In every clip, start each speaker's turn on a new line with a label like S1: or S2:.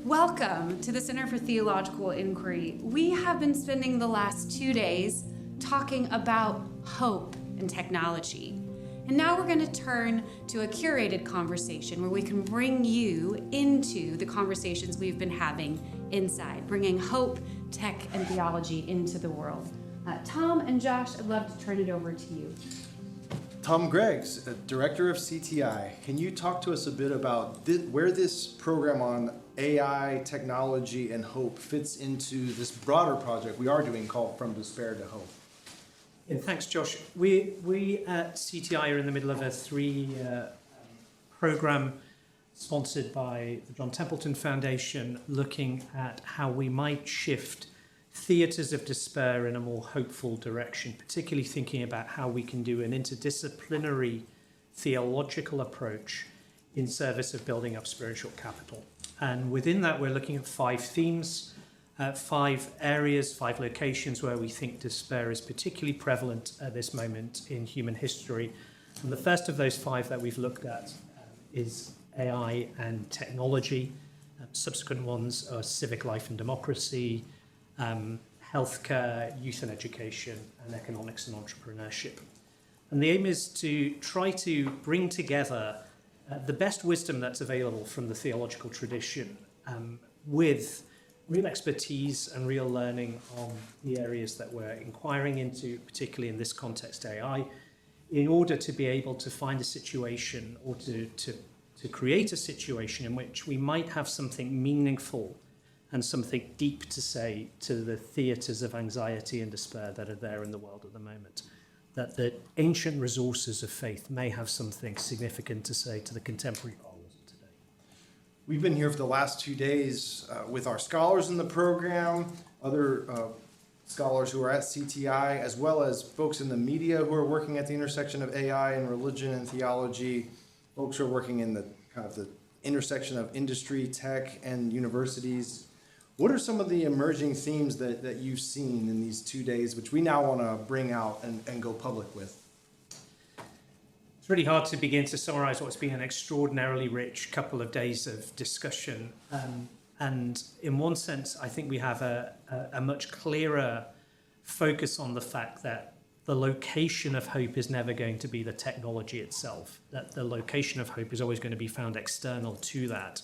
S1: Welcome to the Center for Theological Inquiry. We have been spending the last 2 days talking about hope and technology. And now we're going to turn to a curated conversation where we can bring you into the conversations we've been having inside, bringing hope, tech, and theology into the world. Tom and Josh, I'd love to turn it over to you.
S2: Tom Greggs, Director of CTI. Can you talk to us a bit about where this program on AI, technology, and hope fits into this broader project we are doing called From Despair to Hope?
S3: Yeah, thanks, Josh. We at CTI are in the middle of a 3-year program sponsored by the John Templeton Foundation, looking at how we might shift theatres of despair in a more hopeful direction, particularly thinking about how we can do an interdisciplinary theological approach in service of building up spiritual capital. And within that, we're looking at 5 themes, 5 areas, 5 locations where we think despair is particularly prevalent at this moment in human history. And the first of those 5 that we've looked at is AI and technology. Subsequent ones are civic life and democracy, healthcare, youth and education, and economics and entrepreneurship. And the aim is to try to bring together the best wisdom that's available from the theological tradition with real expertise and real learning on the areas that we're inquiring into, particularly in this context, AI, in order to be able to find a situation or to create a situation in which we might have something meaningful and something deep to say to the theatres of anxiety and despair that are there in the world at the moment. That the ancient resources of faith may have something significant to say to the contemporary problems of today.
S2: We've been here for the last 2 days with our scholars in the program, other scholars who are at CTI, as well as folks in the media who are working at the intersection of AI and religion and theology, folks who are working in the kind of the intersection of industry, tech, and universities. What are some of the emerging themes that you've seen in these 2 days, which we now want to bring out and go public with?
S3: It's really hard to begin to summarize what's been an extraordinarily rich couple of days of discussion. And in one sense, I think we have a much clearer focus on the fact that the location of hope is never going to be the technology itself, that the location of hope is always going to be found external to that.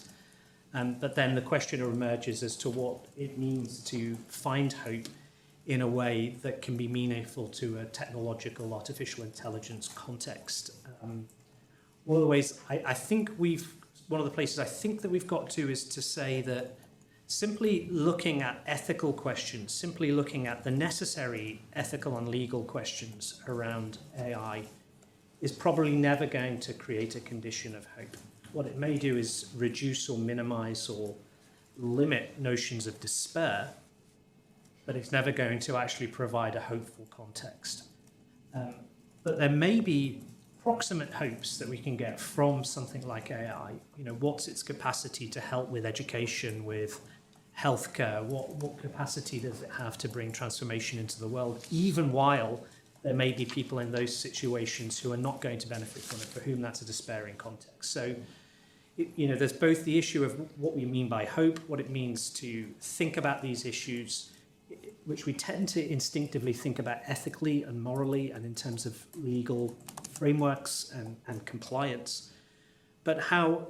S3: But then the question emerges as to what it means to find hope in a way that can be meaningful to a technological artificial intelligence context. One of the ways I think one of the places I think that we've got to is to say that simply looking at ethical questions, simply looking at the necessary ethical and legal questions around AI is probably never going to create a condition of hope. What it may do is reduce or minimize or limit notions of despair, but it's never going to actually provide a hopeful context. But there may be proximate hopes that we can get from something like AI. What's its capacity to help with education, with healthcare? What capacity does it have to bring transformation into the world, even while there may be people in those situations who are not going to benefit from it, for whom that's a despairing context. So, there's both the issue of what we mean by hope, what it means to think about these issues, which we tend to instinctively think about ethically and morally and in terms of legal frameworks and compliance, but how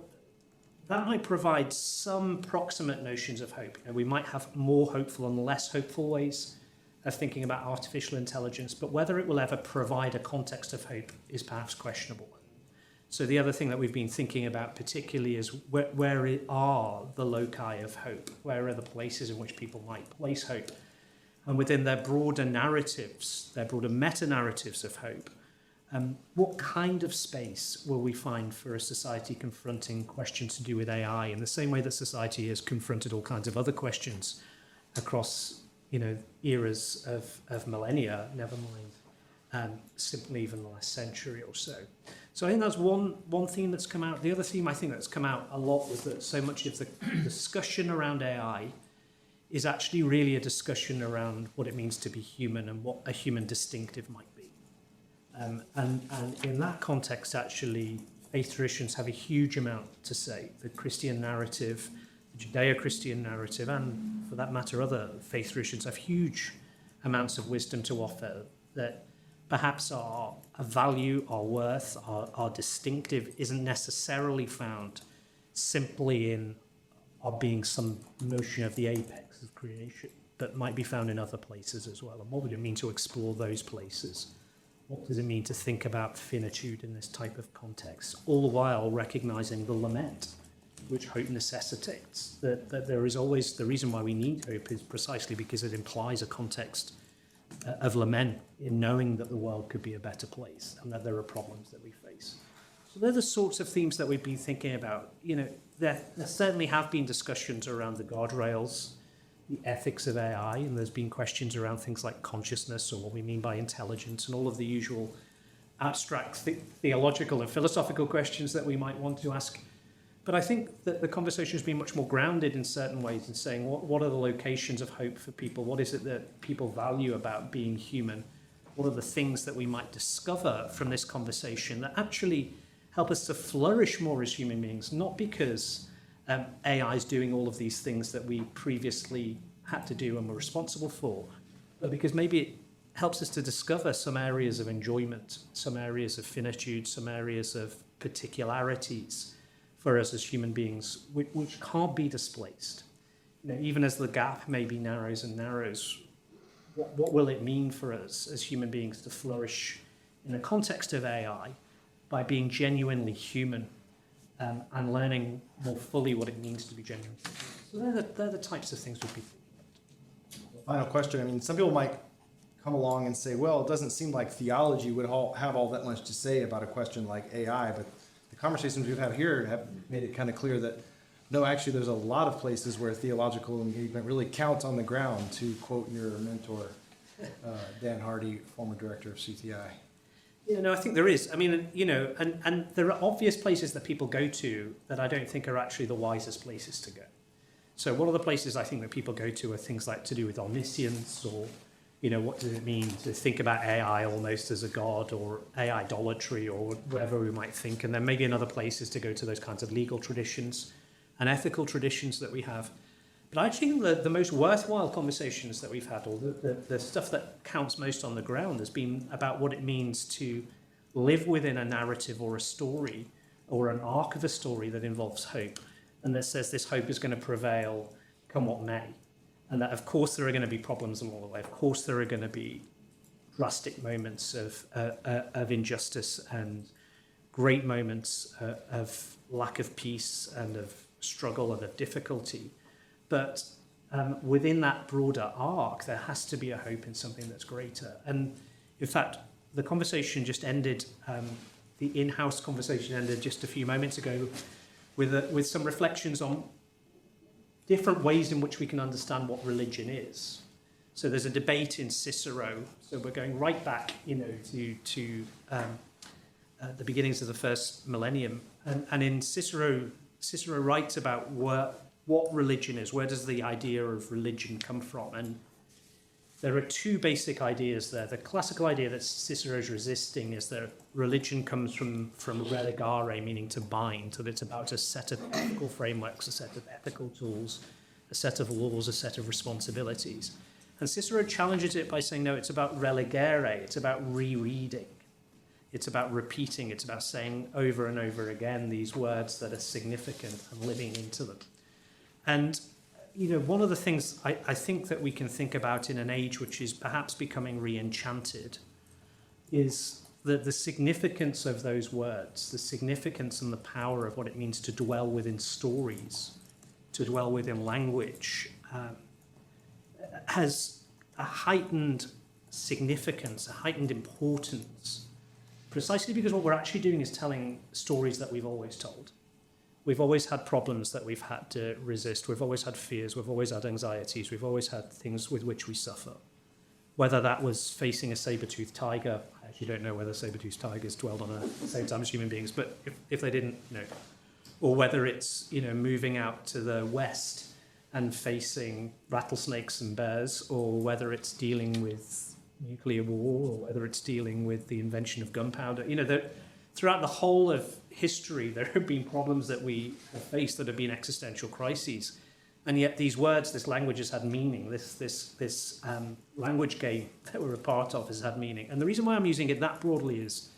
S3: that might provide some proximate notions of hope. We might have more hopeful and less hopeful ways of thinking about artificial intelligence, but whether it will ever provide a context of hope is perhaps questionable. So the other thing that we've been thinking about particularly is where are the loci of hope? Where are the places in which people might place hope? And within their broader narratives, their broader meta-narratives of hope, what kind of space will we find for a society confronting questions to do with AI in the same way that society has confronted all kinds of other questions across eras of millennia, never mind simply even the last century or so. So I think that's one theme that's come out. The other theme I think that's come out a lot was that so much of the discussion around AI is actually really a discussion around what it means to be human and what a human distinctive might be. And in that context, actually, faith traditions have a huge amount to say. The Christian narrative, the Judeo-Christian narrative, and for that matter, other faith traditions have huge amounts of wisdom to offer that perhaps our value, our worth, our distinctive isn't necessarily found simply in our being some notion of the apex of creation, but might be found in other places as well. And what would it mean to explore those places? What does it mean to think about finitude in this type of context, all the while recognizing the lament which hope necessitates? That there is always, the reason why we need hope is precisely because it implies a context of lament in knowing that the world could be a better place and that there are problems that we face. So they're the sorts of themes that we'd be thinking about. You know, there certainly have been discussions around the guardrails, the ethics of AI, and there's been questions around things like consciousness or what we mean by intelligence and all of the usual abstract theological and philosophical questions that we might want to ask. But I think that the conversation has been much more grounded in certain ways in saying what are the locations of hope for people? What is it that people value about being human? What are the things that we might discover from this conversation that actually help us to flourish more as human beings, not because AI is doing all of these things that we previously had to do and were responsible for, but because maybe it helps us to discover some areas of enjoyment, some areas of finitude, some areas of particularities for us as human beings, which can't be displaced. You know, even as the gap maybe narrows and narrows, what will it mean for us as human beings to flourish in the context of AI by being genuinely human and learning more fully what it means to be genuine? So they're the types of things we'd be thinking about.
S2: Final question. I mean, some people might come along and say, well, it doesn't seem like theology would have all that much to say about a question like AI, but the conversations we've had here have made it kind of clear that no, actually there's a lot of places where theological engagement really counts on the ground, to quote your mentor, Dan Hardy, former director of CTI.
S3: Yeah, no, I think there is. I mean, you know, and there are obvious places that people go to that I don't think are actually the wisest places to go. So one of the places I think that people go to are things like to do with omniscience, or, you know, what does it mean to think about AI almost as a god, or AI idolatry, or whatever we might think. And then maybe another place is to go to those kinds of legal traditions and ethical traditions that we have. But I think the most worthwhile conversations that we've had, or the stuff that counts most on the ground, has been about what it means to live within a narrative or a story or an arc of a story that involves hope, and that says this hope is going to prevail come what may. And that, of course, there are going to be problems along the way. Of course, there are going to be drastic moments of injustice and great moments of lack of peace and of struggle and of difficulty. But within that broader arc, there has to be a hope in something that's greater. And in fact, the conversation just ended, the in-house conversation ended just a few moments ago with some reflections on different ways in which we can understand what religion is. So there's a debate in Cicero. So we're going right back, you know, to the beginnings of the first millennium. And in Cicero writes about what religion is. Where does the idea of religion come from? And there are two basic ideas there. The classical idea that Cicero's resisting is that religion comes from religare, meaning to bind, that it's about a set of ethical frameworks, a set of ethical tools, a set of laws, a set of responsibilities. And Cicero challenges it by saying, no, it's about religare, it's about rereading. It's about repeating, it's about saying over and over again these words that are significant and living into them. And, you know, one of the things I think that we can think about in an age which is perhaps becoming re-enchanted is that the significance of those words, the significance and the power of what it means to dwell within stories, to dwell within language, has a heightened significance, a heightened importance, precisely because what we're actually doing is telling stories that we've always told. We've always had problems that we've had to resist. We've always had fears. We've always had anxieties. We've always had things with which we suffer. Whether that was facing a saber-toothed tiger, I actually don't know whether saber-toothed tigers dwelled on the same time as human beings, but if they didn't, no. Or whether it's, you know, moving out to the west and facing rattlesnakes and bears, or whether it's dealing with nuclear war, or whether it's dealing with the invention of gunpowder. You know, throughout the whole of history, there have been problems that we have faced that have been existential crises. And yet these words, this language has had meaning. This language game that we're a part of has had meaning. And the reason why I'm using it that broadly is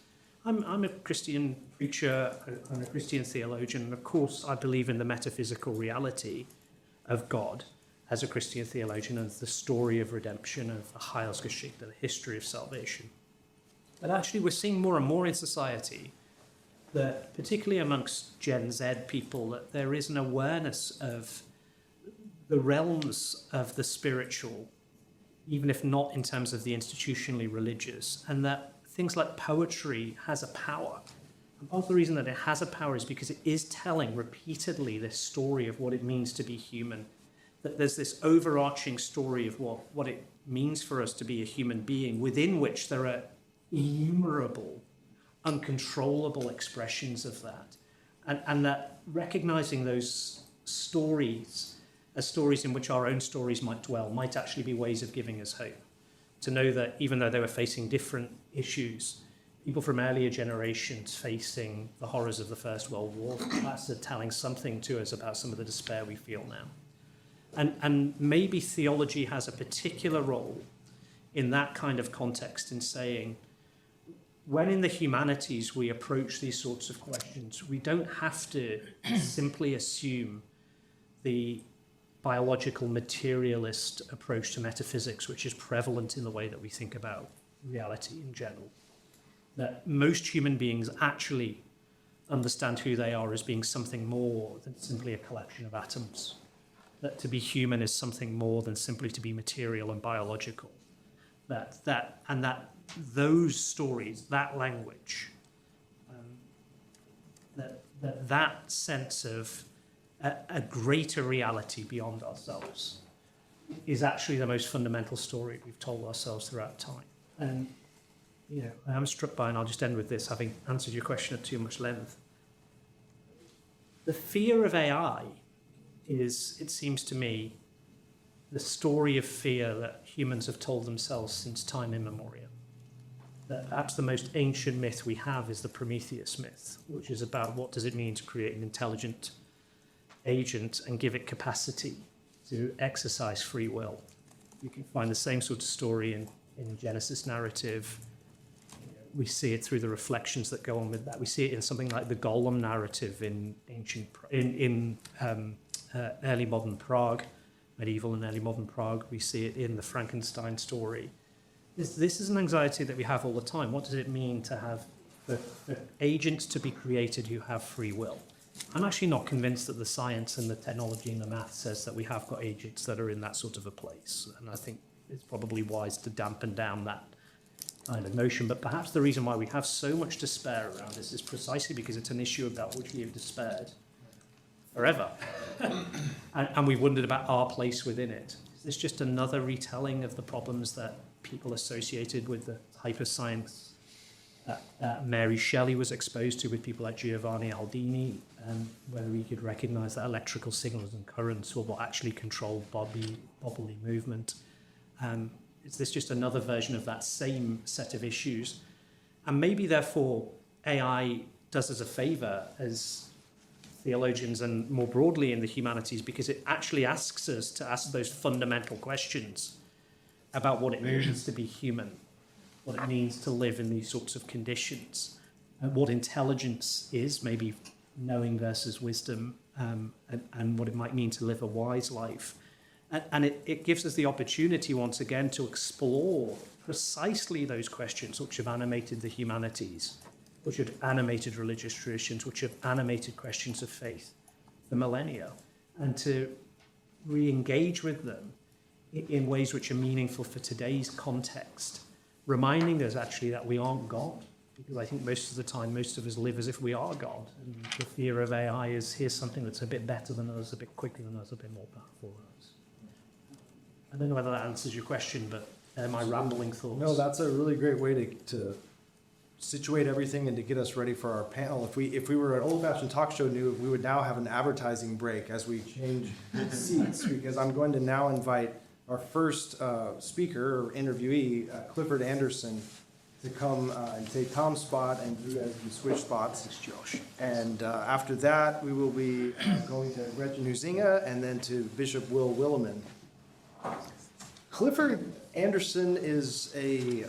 S3: I'm a Christian preacher, I'm a Christian theologian, and of course I believe in the metaphysical reality of God as a Christian theologian, and the story of redemption, of the Heilsgeschichte, the history of salvation. But actually we're seeing more and more in society that, particularly amongst Gen Z people, that there is an awareness of the realms of the spiritual, even if not in terms of the institutionally religious, and that things like poetry has a power. And part of the reason that it has a power is because it is telling repeatedly this story of what it means to be human, that there's this overarching story of what it means for us to be a human being, within which there are innumerable, uncontrollable expressions of that. And that recognizing those stories as stories in which our own stories might dwell might actually be ways of giving us hope. To know that even though they were facing different issues, people from earlier generations facing the horrors of the First World War, that's telling something to us about some of the despair we feel now. And maybe theology has a particular role in that kind of context, in saying, when in the humanities we approach these sorts of questions, we don't have to simply assume the biological materialist approach to metaphysics, which is prevalent in the way that we think about reality in general. That most human beings actually understand who they are as being something more than simply a collection of atoms. That to be human is something more than simply to be material and biological. That those stories, that language, that sense of a greater reality beyond ourselves is actually the most fundamental story we've told ourselves throughout time. And I'm struck by, and I'll just end with this, having answered your question at too much length. The fear of AI is, it seems to me, the story of fear that humans have told themselves since time immemorial. That perhaps the most ancient myth we have is the Prometheus myth, which is about what does it mean to create an intelligent agent and give it capacity to exercise free will. You can find the same sort of story in Genesis narrative. We see it through the reflections that go on with that. We see it in something like the Golem narrative in early modern Prague, medieval and early modern Prague. We see it in the Frankenstein story. This is an anxiety that we have all the time. What does it mean to have the agents to be created who have free will? I'm actually not convinced that the science and the technology and the math says that we have got agents that are in that sort of a place. And I think it's probably wise to dampen down that kind of notion. But perhaps the reason why we have so much despair around this is precisely because it's an issue about which we have despaired forever. and we've wondered about our place within it. Is this just another retelling of the problems that people associated with the type of science that Mary Shelley was exposed to with people like Giovanni Aldini, whether we could recognize that electrical signals and currents were what actually controlled bodily movement? Is this just another version of that same set of issues? And maybe, therefore, AI does us a favor as theologians and more broadly in the humanities, because it actually asks us to ask those fundamental questions about what it means to be human, what it means to live in these sorts of conditions, what intelligence is, maybe knowing versus wisdom, and what it might mean to live a wise life. And it gives us the opportunity once again to explore precisely those questions which have animated the humanities, which have animated religious traditions, which have animated questions of faith for millennia, and to re-engage with them in ways which are meaningful for today's context, reminding us actually that we aren't God, because I think most of the time most of us live as if we are God, and the fear of AI is, here's something that's a bit better than us, a bit quicker than us, a bit more powerful than us. I don't know whether that answers your question, but my rambling thoughts.
S2: No, that's a really great way to situate everything and to get us ready for our panel. If we were an old-fashioned talk show, we would now have an advertising break as we change seats, because I'm going to now invite our first speaker or interviewee, Clifford Anderson, to come and take Tom's spot, and you guys can switch spots.
S3: Thanks, Josh.
S2: And after that, we will be going to Gretchen Huizinga and then to Bishop Will Williman. Clifford Anderson is a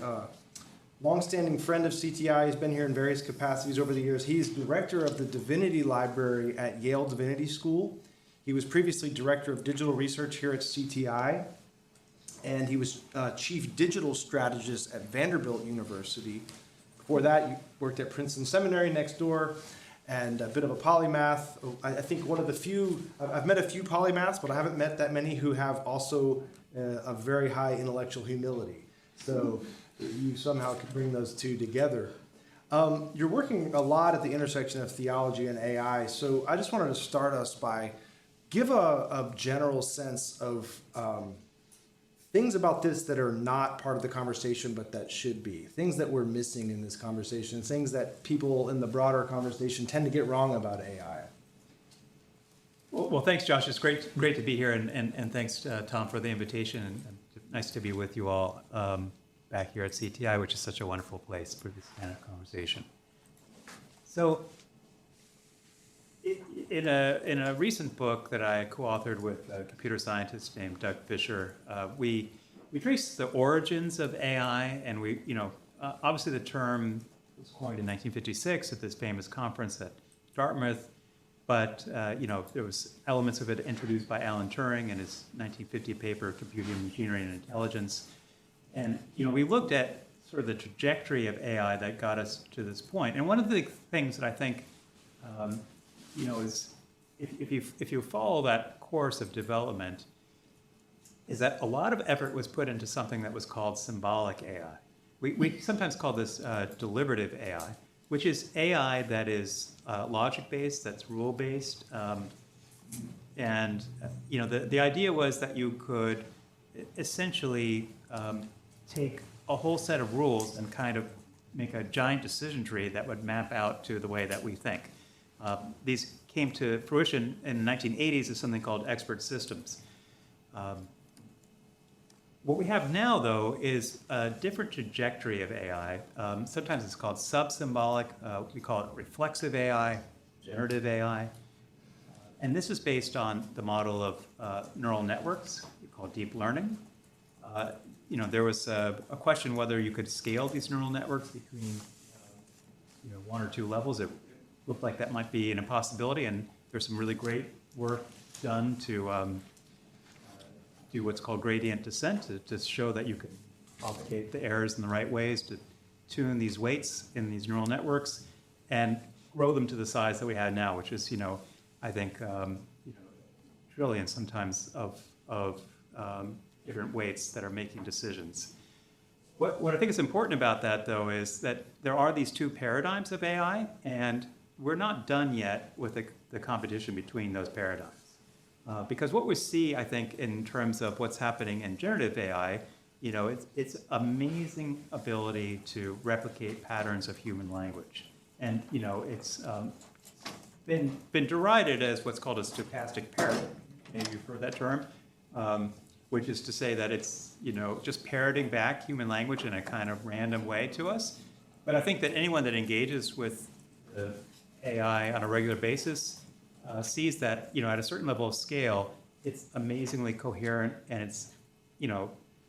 S2: longstanding friend of CTI. He's been here in various capacities over the years. He's director of the Divinity Library at Yale Divinity School. He was previously director of digital research here at CTI, and he was chief digital strategist at Vanderbilt University. Before that, he worked at Princeton Seminary next door, and a bit of a polymath. I think one of the few, I've met a few polymaths, but I haven't met that many who have also a very high intellectual humility. So you somehow could bring those two together. You're working a lot at the intersection of theology and AI, so I just wanted to start us by give a general sense of things about this that are not part of the conversation but that should be, things that we're missing in this conversation, things that people in the broader conversation tend to get wrong about AI.
S4: Well, thanks, Josh. It's great to be here, and thanks, Tom, for the invitation. And nice to be with you all back here at CTI, which is such a wonderful place for this kind of conversation. So, in a recent book that I co-authored with a computer scientist named Doug Fisher, we trace the origins of AI, and obviously the term was coined in 1956 at this famous conference at Dartmouth. But there was elements of it introduced by Alan Turing in his 1950 paper, Computing, Machinery, and Intelligence. And we looked at sort of the trajectory of AI that got us to this point. And one of the things that I think, is if you follow that course of development, is that a lot of effort was put into something that was called symbolic AI. We sometimes call this deliberative AI, which is AI that is logic-based, that's rule-based. The idea was that you could essentially take a whole set of rules and kind of make a giant decision tree that would map out to the way that we think. These came to fruition in the 1980s as something called expert systems. What we have now, though, is a different trajectory of AI. Sometimes it's called sub-symbolic. We call it reflexive AI, generative AI. And this is based on the model of neural networks we call deep learning. There was a question whether you could scale these neural networks between one or two levels. It looked like that might be an impossibility, and there's some really great work done to do what's called gradient descent to show that you can propagate the errors in the right ways to tune these weights in these neural networks and grow them to the size that we have now, which is, I think, trillions sometimes of different weights that are making decisions. What I think is important about that, though, is that there are these two paradigms of AI, and we're not done yet with the competition between those paradigms. Because what we see, I think, in terms of what's happening in generative AI, it's amazing ability to replicate patterns of human language. And, it's been derided as what's called a stochastic parrot. Maybe you've heard that term, which is to say that it's, just parroting back human language in a kind of random way to us. But I think that anyone that engages with the AI on a regular basis sees that, at a certain level of scale, it's amazingly coherent, and it's,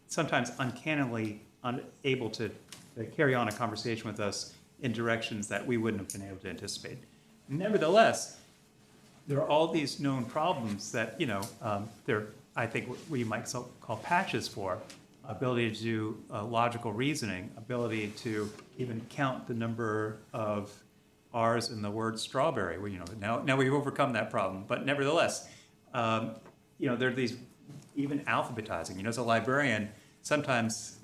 S4: sometimes uncannily unable to carry on a conversation with us in directions that we wouldn't have been able to anticipate. Nevertheless, there are all these known problems that, I think what we might call patches for: ability to do logical reasoning, ability to even count the number of R's in the word strawberry. Now we've overcome that problem, but nevertheless, there are these, even alphabetizing. As a librarian, sometimes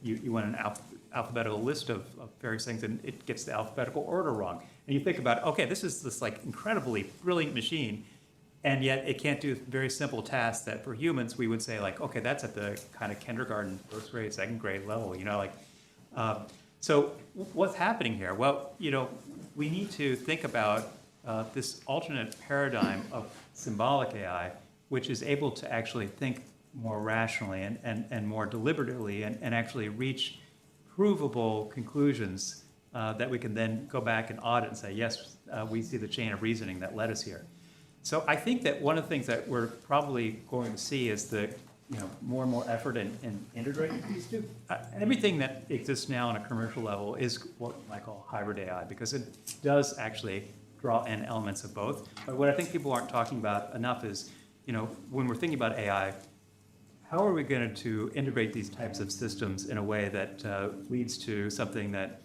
S4: you want an alphabetical list of various things, and it gets the alphabetical order wrong. And you think about, okay, this is this incredibly brilliant machine, and yet it can't do very simple tasks that for humans we would say okay, that's at the kind of kindergarten, first grade, second grade level. So what's happening here? Well, we need to think about this alternate paradigm of symbolic AI, which is able to actually think more rationally and more deliberately and actually reach provable conclusions that we can then go back and audit and say, yes, we see the chain of reasoning that led us here. So I think that one of the things that we're probably going to see is the more and more effort in integrating these two. Everything that exists now on a commercial level is what I call hybrid AI, because it does actually draw in elements of both. But what I think people aren't talking about enough is, when we're thinking about AI, how are we going to integrate these types of systems in a way that leads to something that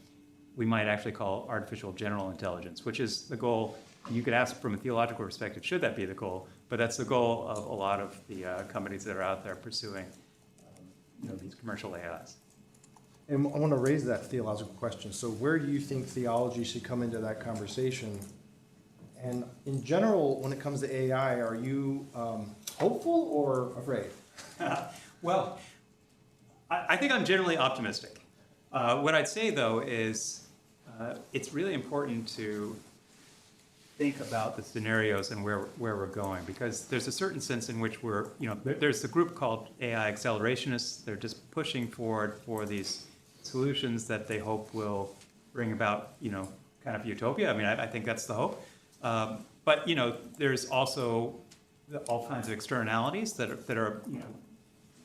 S4: we might actually call artificial general intelligence, which is the goal. You could ask from a theological perspective, should that be the goal? But that's the goal of a lot of the companies that are out there pursuing these commercial AIs.
S2: And I want to raise that theological question. So where do you think theology should come into that conversation? And in general, when it comes to AI, are you hopeful or afraid?
S4: Well, I think I'm generally optimistic. What I'd say, though, is it's really important to think about the scenarios and where we're going, because there's a certain sense in which there's the group called AI accelerationists. They're just pushing forward for these solutions that they hope will bring about, kind of utopia. I mean, I think that's the hope. But there's also all kinds of externalities that are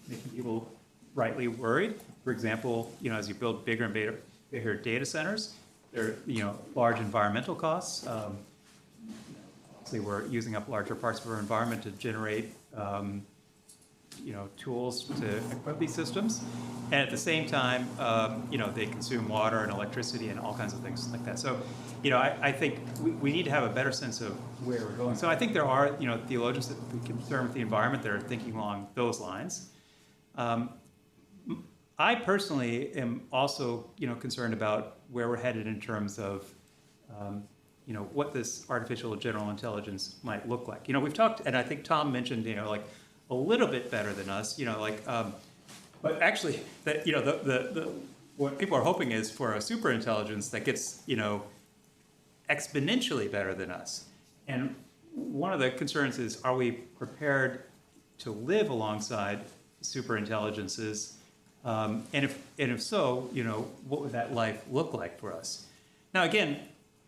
S4: making people rightly worried. For example, as you build bigger and bigger data centers, there are large environmental costs. Obviously, we're using up larger parts of our environment to generate tools to equip these systems, and at the same time, they consume water and electricity and all kinds of things like that. So, I think we need to have a better sense of where we're going. So I think there are theologians that are concerned with the environment that are thinking along those lines. I personally am also concerned about where we're headed in terms of what this artificial general intelligence might look like. We've talked, and I think Tom mentioned like a little bit better than us, but actually that the what people are hoping is for a super intelligence that gets exponentially better than us. And one of the concerns is, are we prepared to live alongside super intelligences? And if so, what would that life look like for us? Now, again,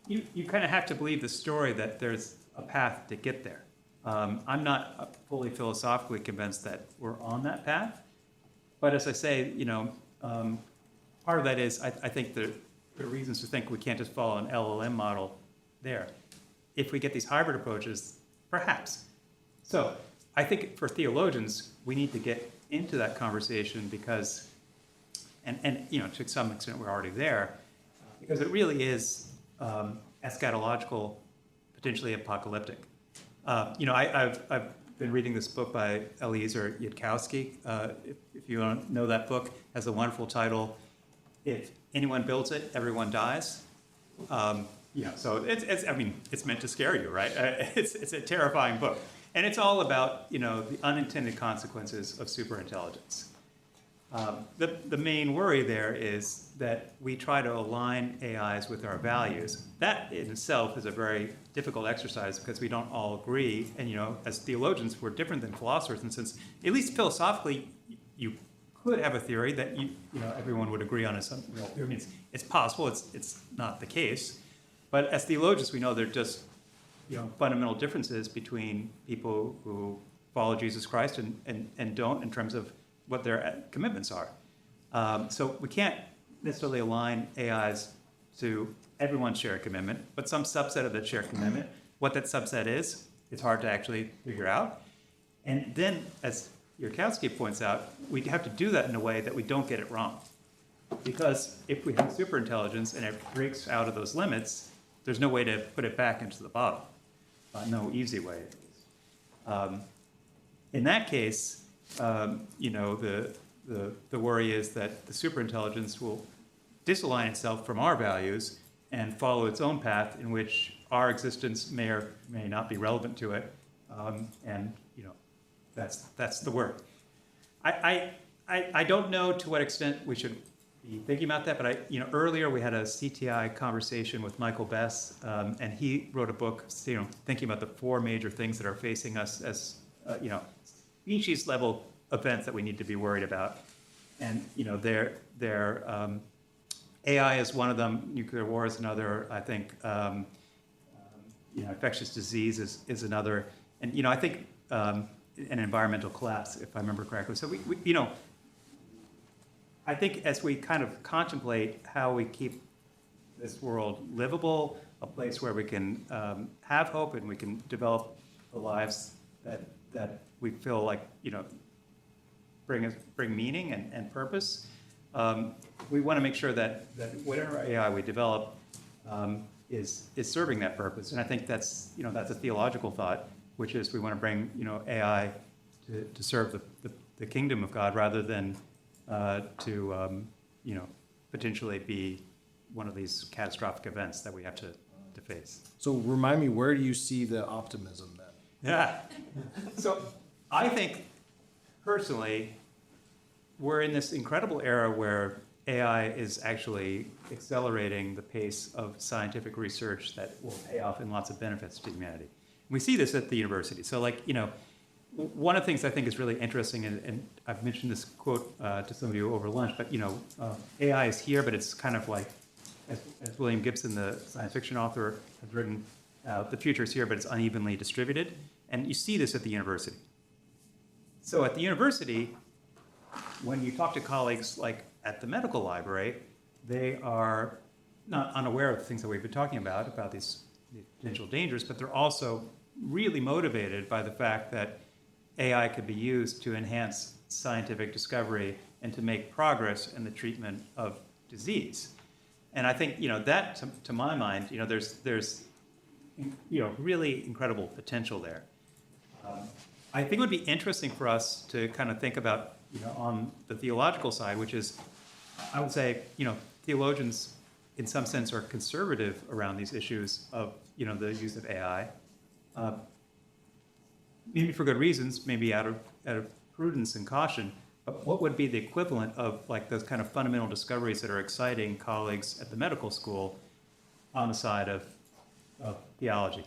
S4: you kind of have to believe the story that there's a path to get there. I'm not fully philosophically convinced that we're on that path. But as I say, part of that is I think there are reasons to think we can't just follow an LLM model there. If we get these hybrid approaches, perhaps. So I think for theologians, we need to get into that conversation because, and to some extent we're already there, because it really is eschatological, potentially apocalyptic. I've been reading this book by Eliezer Yudkowsky. If you don't know that book, it has a wonderful title, If Anyone Builds It, Everyone Dies. So it's meant to scare you, right? It's a terrifying book. And it's all about, the unintended consequences of superintelligence. The main worry there is that we try to align AIs with our values. That in itself is a very difficult exercise because we don't all agree. And, as theologians, we're different than philosophers. And since, at least philosophically, you could have a theory that everyone would agree on as some real theory. It's possible. It's not the case. But as theologians, we know there are just fundamental differences between people who follow Jesus Christ and don't in terms of what their commitments are. So we can't necessarily align AIs to everyone's shared commitment, but some subset of that shared commitment. What that subset is, it's hard to actually figure out. And then, as Yudkowsky points out, we have to do that in a way that we don't get it wrong. Because if we have superintelligence and it breaks out of those limits, there's no way to put it back into the bottle. No easy way. In that case, the worry is that the superintelligence will disalign itself from our values and follow its own path in which our existence may or may not be relevant to it. That's the worry. I don't know to what extent we should be thinking about that, but earlier we had a CTI conversation with Michael Bess, and he wrote a book, thinking about the four major things that are facing us as, species level events that we need to be worried about. And, they're AI is one of them. Nuclear war is another. I think infectious disease is another. And I think an environmental collapse, if I remember correctly. So we I think as we kind of contemplate how we keep this world livable, a place where we can have hope and we can develop the lives that we feel like bring meaning and purpose. We want to make sure that whatever AI we develop is serving that purpose. And I think that's a theological thought, which is we want to bring AI to serve the kingdom of God rather than to potentially be one of these catastrophic events that we have to face.
S2: So remind me, where do you see the optimism then?
S4: Yeah. So I think personally, we're in this incredible era where AI is actually accelerating the pace of scientific research that will pay off in lots of benefits to humanity. We see this at the university. So one of the things I think is really interesting, and I've mentioned this quote to some of you over lunch, but AI is here, but it's kind of like, as William Gibson, the science fiction author, has written, the future is here, but it's unevenly distributed. And you see this at the university. So at the university, when you talk to colleagues like at the medical library, they are not unaware of the things that we've been talking about these potential dangers, but they're also really motivated by the fact that AI could be used to enhance scientific discovery and to make progress in the treatment of disease. And I think that, to my mind, there's really incredible potential there. I think it would be interesting for us to kind of think about on the theological side, which is, I would say, theologians in some sense are conservative around these issues of the use of AI. Maybe for good reasons, maybe out of prudence and caution. But what would be the equivalent of those kind of fundamental discoveries that are exciting colleagues at the medical school on the side of theology?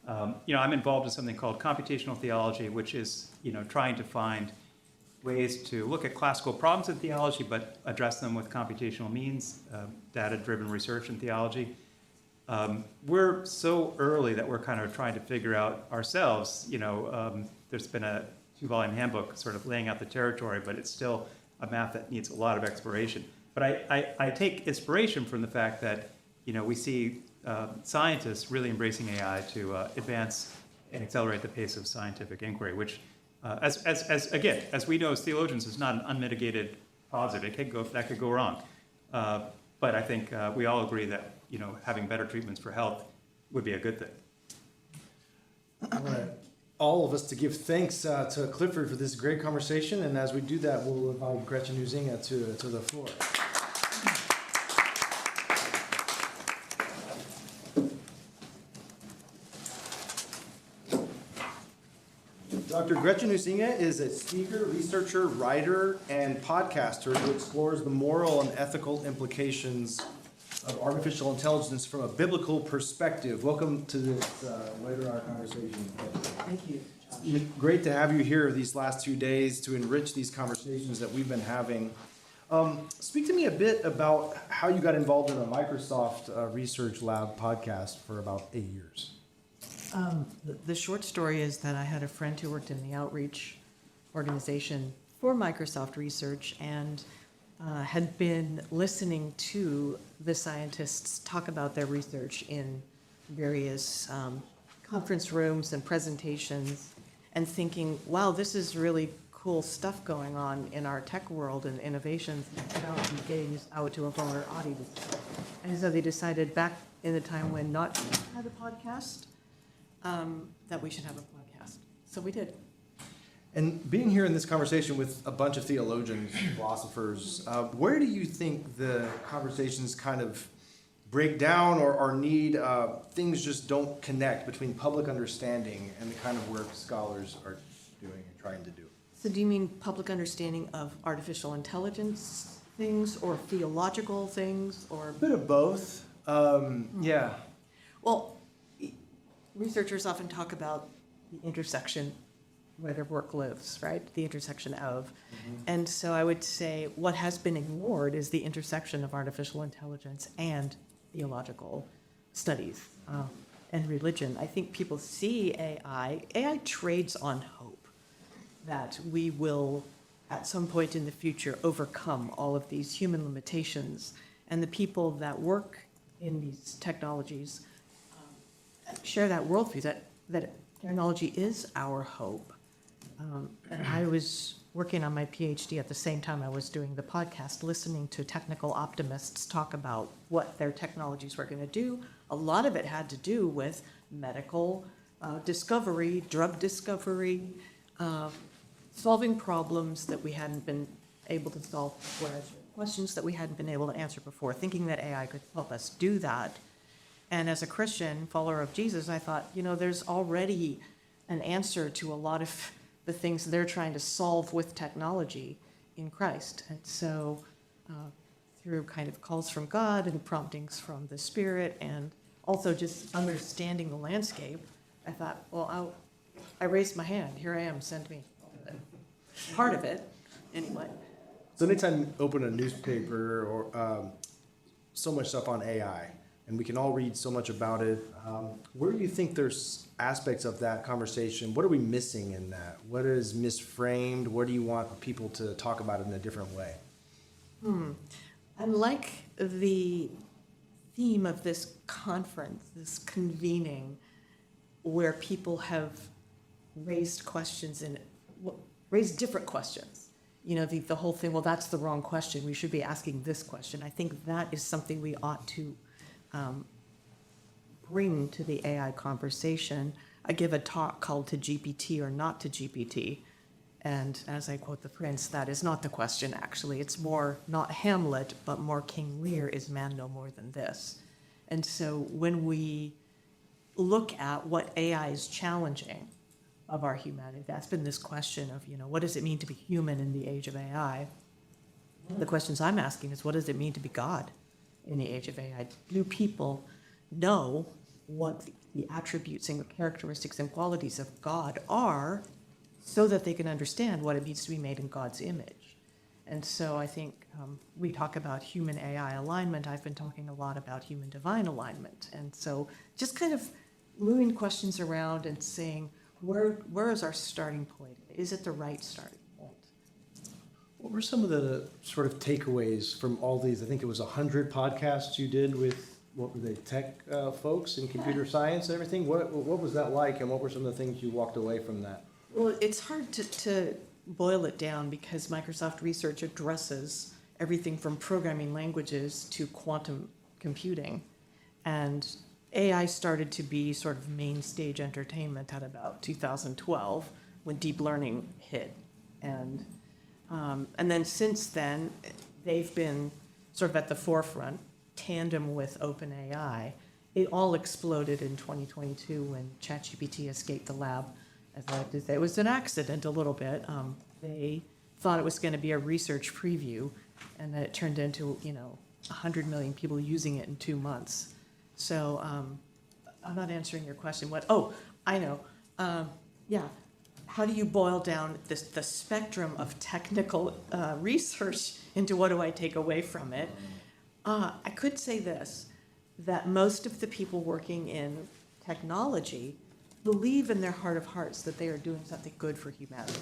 S4: I'm involved in something called computational theology, which is trying to find ways to look at classical problems in theology, but address them with computational means, data-driven research in theology. We're so early that we're kind of trying to figure out ourselves. There's been a 2-volume handbook sort of laying out the territory, but it's still a map that needs a lot of exploration. But I take inspiration from the fact that we see scientists really embracing AI to advance and accelerate the pace of scientific inquiry, which, as we know as theologians, is not an unmitigated positive. That could go wrong. But I think we all agree that having better treatments for health would be a good thing.
S2: I want all of us to give thanks to Clifford for this great conversation, and as we do that, we'll invite Gretchen Huizinga to the floor. Dr. Gretchen Huizinga is a speaker, researcher, writer, and podcaster who explores the moral and ethical implications of artificial intelligence from a biblical perspective. Welcome to this later hour conversation.
S5: Thank you,
S2: It's great to have you here these last 2 days to enrich these conversations that we've been having. Speak to me a bit about how you got involved in a Microsoft Research Lab podcast for about 8 years.
S5: The short story is that I had a friend who worked in the outreach organization for Microsoft Research and had been listening to the scientists talk about their research in various conference rooms and presentations and thinking, wow, this is really cool stuff going on in our tech world and innovations about getting this out to a broader audience. And so they decided back in the time when not had a podcast, that we should have a podcast. So we did.
S2: And being here in this conversation with a bunch of theologians, philosophers, where do you think the conversations kind of break down or need, things just don't connect between public understanding and the kind of work scholars are doing and trying to do?
S5: So do you mean public understanding of artificial intelligence things or theological things or?
S2: A bit of both. Yeah.
S5: Well, researchers often talk about the intersection where their work lives, right? The intersection of. And so I would say what has been ignored is the intersection of artificial intelligence and theological studies and religion. I think people see AI. AI trades on hope that we will, at some point in the future, overcome all of these human limitations. And the people that work in these technologies share that worldview, that technology is our hope. And I was working on my PhD at the same time I was doing the podcast, listening to technical optimists talk about what their technologies were going to do. A lot of it had to do with medical discovery, drug discovery, solving problems that we hadn't been able to solve before, questions that we hadn't been able to answer before, thinking that AI could help us do that. And as a Christian, follower of Jesus, I thought, there's already an answer to a lot of the things they're trying to solve with technology in Christ. And so through kind of calls from God and promptings from the Spirit and also just understanding the landscape, I thought, well, I raised my hand. Here I am, send me. Part of it, anyway.
S2: So anytime you open a newspaper or so much stuff on AI, and we can all read so much about it, where do you think there's aspects of that conversation? What are we missing in that? What is misframed? What do you want people to talk about it in a different way?
S5: I like the theme of this conference, this convening, where people have raised questions and raised different questions. The whole thing, well, that's the wrong question. We should be asking this question. I think that is something we ought to bring to the AI conversation. I give a talk called To GPT or Not to GPT. And as I quote the Prince, that is not the question, actually. It's more not Hamlet, but more King Lear, is man no more than this? And so when we look at what AI is challenging of our humanity, that's been this question of, what does it mean to be human in the age of AI? One of the questions I'm asking is, what does it mean to be God in the age of AI? Do people know what the attributes and characteristics and qualities of God are so that they can understand what it means to be made in God's image? And so I think we talk about human AI alignment. I've been talking a lot about human divine alignment. And so just kind of moving questions around and saying, where is our starting point? Is it the right starting point?
S2: What were some of the sort of takeaways from all these? I think it was 100 podcasts you did with, what were they, tech folks in computer science and everything? What was that like, and what were some of the things you walked away from that?
S5: Well, it's hard to boil it down because Microsoft Research addresses everything from programming languages to quantum computing. And AI started to be sort of main stage entertainment at about 2012 when deep learning hit. And then since then, they've been sort of at the forefront, tandem with OpenAI. It all exploded in 2022 when ChatGPT escaped the lab. As I like to say, it was an accident a little bit. They thought it was going to be a research preview, and then it turned into 100 million people using it in 2 months. So I'm not answering your question. I know. How do you boil down the spectrum of technical research into what do I take away from it? I could say this, that most of the people working in technology believe in their heart of hearts that they are doing something good for humanity.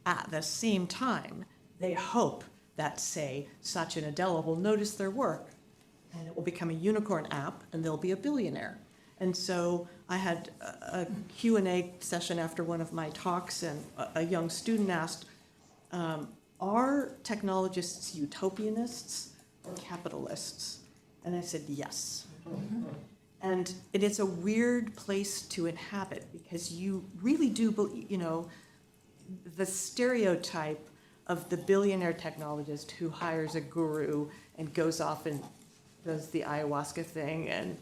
S5: At the same time, they hope that, say, Satya Nadella will notice their work and it will become a unicorn app and they'll be a billionaire. And so I had a Q&A session after one of my talks, and a young student asked, are technologists utopianists or capitalists? And I said, yes. And it is a weird place to inhabit because you really do, the stereotype of the billionaire technologist who hires a guru and goes off and does the ayahuasca thing and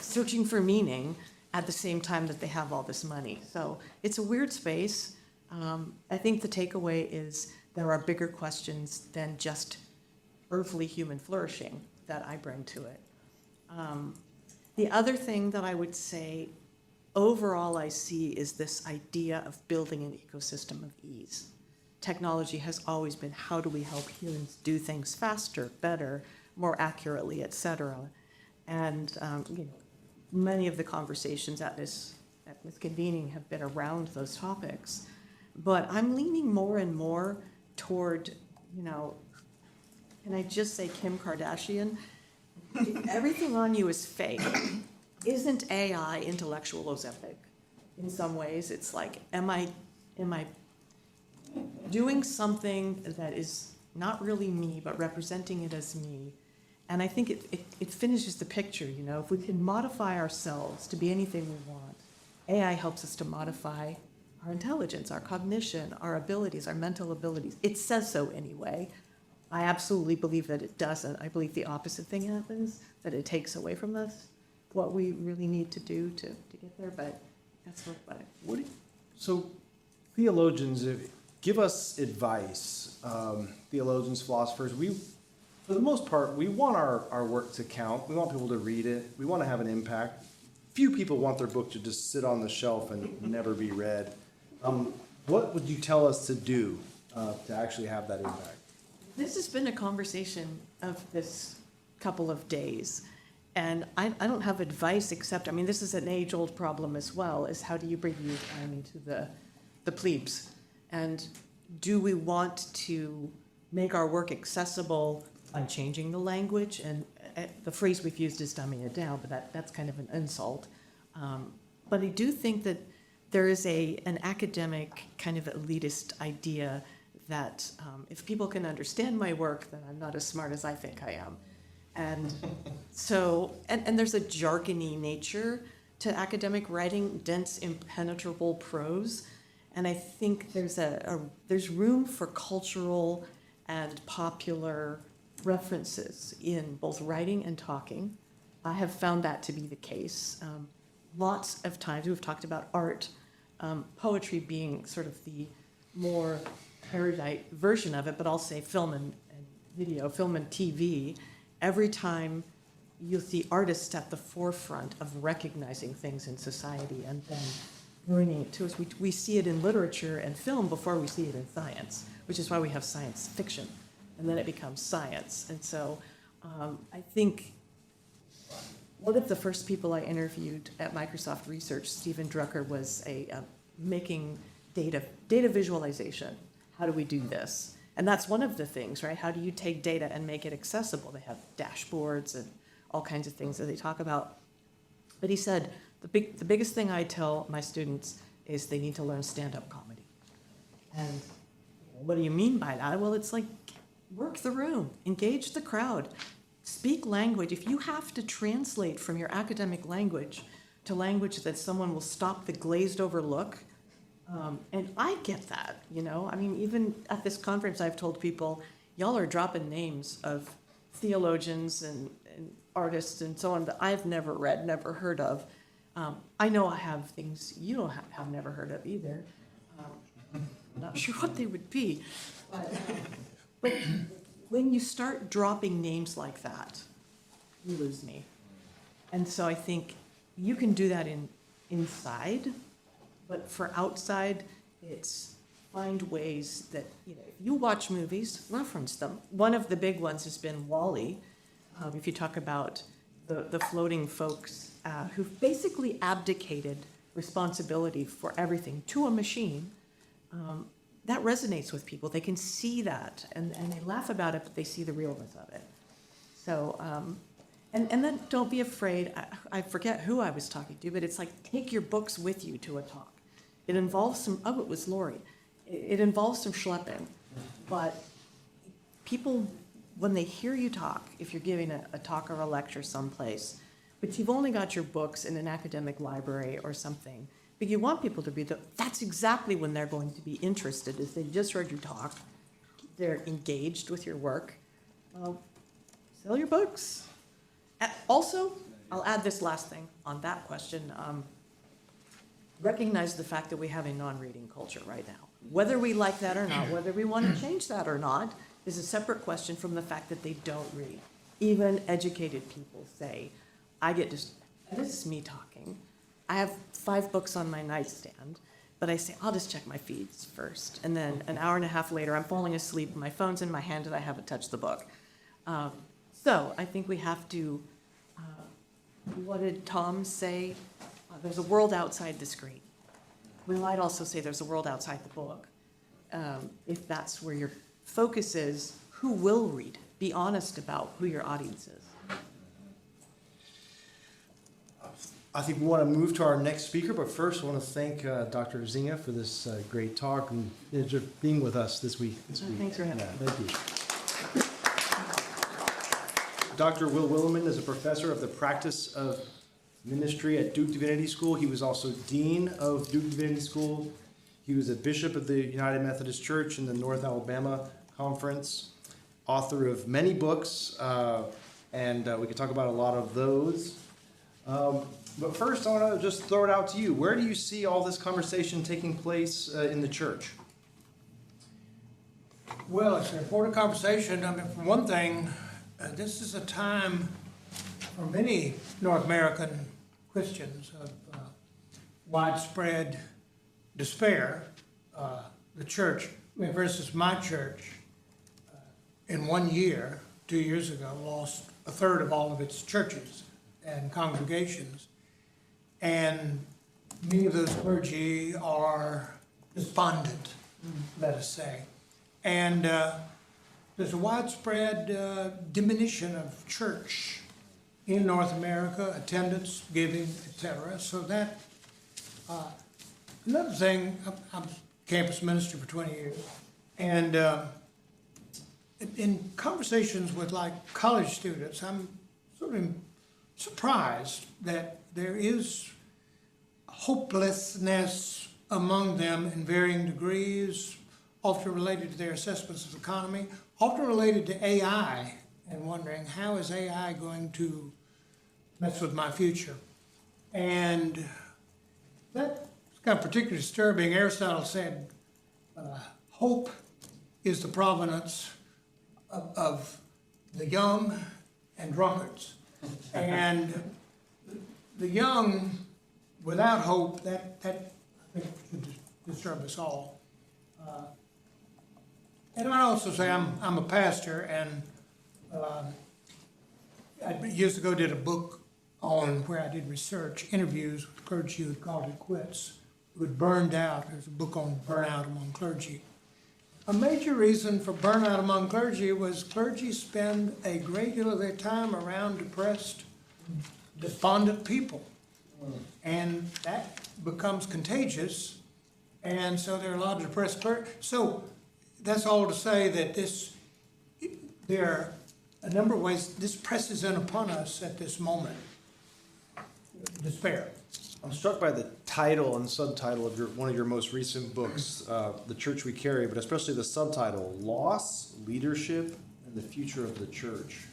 S5: searching for meaning at the same time that they have all this money. So it's a weird space. I think the takeaway is there are bigger questions than just earthly human flourishing that I bring to it. The other thing that I would say overall I see is this idea of building an ecosystem of ease. Technology has always been, how do we help humans do things faster, better, more accurately, et cetera. And many of the conversations at this convening have been around those topics. But I'm leaning more and more toward, can I just say Kim Kardashian? Everything on you is fake. Isn't AI intellectual Ozempic? In some ways, it's like, am I doing something that is not really me, but representing it as me? And I think it finishes the picture, if we can modify ourselves to be anything we want, AI helps us to modify our intelligence, our cognition, our abilities, our mental abilities. It says so anyway. I absolutely believe that it doesn't. I believe the opposite thing happens, that it takes away from us what we really need to do to get there, but that's what
S2: So theologians, give us advice. Theologians, philosophers, for the most part, we want our work to count. We want people to read it. We want to have an impact. Few people want their book to just sit on the shelf and never be read. What would you tell us to do to actually have that impact?
S5: This has been a conversation of this couple of days. And I don't have advice except, this is an age-old problem as well, is how do you bring youth into the plebes? And do we want to make our work accessible by changing the language? And the phrase we've used is dumbing it down, but that's kind of an insult. But I do think that there is an academic kind of elitist idea that if people can understand my work, then I'm not as smart as I think I am. And so, and there's a jargony nature to academic writing, dense, impenetrable prose. And I think there's room for cultural and popular references in both writing and talking. I have found that to be the case. Lots of times we've talked about art, poetry being sort of the more erudite version of it, but I'll say film and video, film and TV. Every time you'll see artists at the forefront of recognizing things in society and then bringing it to us. We see it in literature and film before we see it in science, which is why we have science fiction, and then it becomes science. And so I think one of the first people I interviewed at Microsoft Research, Stephen Drucker, was making data visualization. How do we do this? And that's one of the things, right? How do you take data and make it accessible? They have dashboards and all kinds of things that they talk about. But he said, the biggest thing I tell my students is they need to learn stand-up comedy. And what do you mean by that? Well, it's like, work the room, engage the crowd, speak language. If you have to translate from your academic language to language that someone will stop the glazed over look, and I get that, even at this conference, I've told people, y'all are dropping names of theologians and artists and so on that I've never read, never heard of. I know I have things you don't have never heard of either. I'm not sure what they would be. But when you start dropping names like that, you lose me. And so I think you can do that inside. But for outside, it's find ways that, if you watch movies, reference them. One of the big ones has been WALL-E. If you talk about the floating folks who've basically abdicated responsibility for everything to a machine, that resonates with people. They can see that, and they laugh about it, but they see the realness of it. So, and then don't be afraid. I forget who I was talking to, but it's like, take your books with you to a talk. It involves it was Lori. It involves some schlepping, but people, when they hear you talk, if you're giving a talk or a lecture someplace, but you've only got your books in an academic library or something, but you want people to read them, that's exactly when they're going to be interested, is they just heard you talk, they're engaged with your work. Sell your books. Also, I'll add this last thing on that question. Recognize the fact that we have a non-reading culture right now. Whether we like that or not, whether we want to change that or not, is a separate question from the fact that they don't read. Even educated people say, this is me talking, I have 5 books on my nightstand, but I say, I'll just check my feeds first. And then an hour and a half later, I'm falling asleep, my phone's in my hand, and I haven't touched the book. So I think we have to, what did Tom say? There's a world outside the screen. We might also say there's a world outside the book. If that's where your focus is, who will read it? Be honest about who your audience is.
S2: I think we want to move to our next speaker, but first I want to thank Dr. Zinga for this great talk and for being with us this week.
S5: Thanks for having me.
S2: Thank you. Dr. Will Williman is a professor of the practice of ministry at Duke Divinity School. He was also dean of Duke Divinity School. He was a bishop of the United Methodist Church in the North Alabama Conference, author of many books, and we could talk about a lot of those. But first, I want to just throw it out to you. Where do you see all this conversation taking place in the church?
S6: Well, it's an important conversation. I mean, for one thing, this is a time for many North American Christians of widespread despair. The church, I mean, for instance, my church, in 1 year, 2 years ago, lost a third of all of its churches and congregations. And many of those clergy are despondent, let us say. And there's a widespread diminution of church in North America, attendance, giving, etc. So that, another thing, I'm campus minister for 20 years, and in conversations with like college students, I'm sort of surprised that there is hopelessness among them in varying degrees, often related to their assessments of the economy, often related to AI, and wondering how is AI going to mess with my future. And that's kind of particularly disturbing. Aristotle said, hope is the provenance of the young and drunkards. And the young, without hope, that I think should disturb us all. And I also say I'm a pastor, and I years ago did a book on where I did research, interviews with clergy who had called it quits, who had burned out. There's a book on burnout among clergy. A major reason for burnout among clergy was clergy spend a great deal of their time around depressed, despondent people. And that becomes contagious, and so there are a lot of depressed clergy. So that's all to say that there are a number of ways this presses in upon us at this moment. Despair.
S2: I'm struck by the title and subtitle of one of your most recent books, The Church We Carry, but especially the subtitle, Loss, Leadership, and the Future of the Church.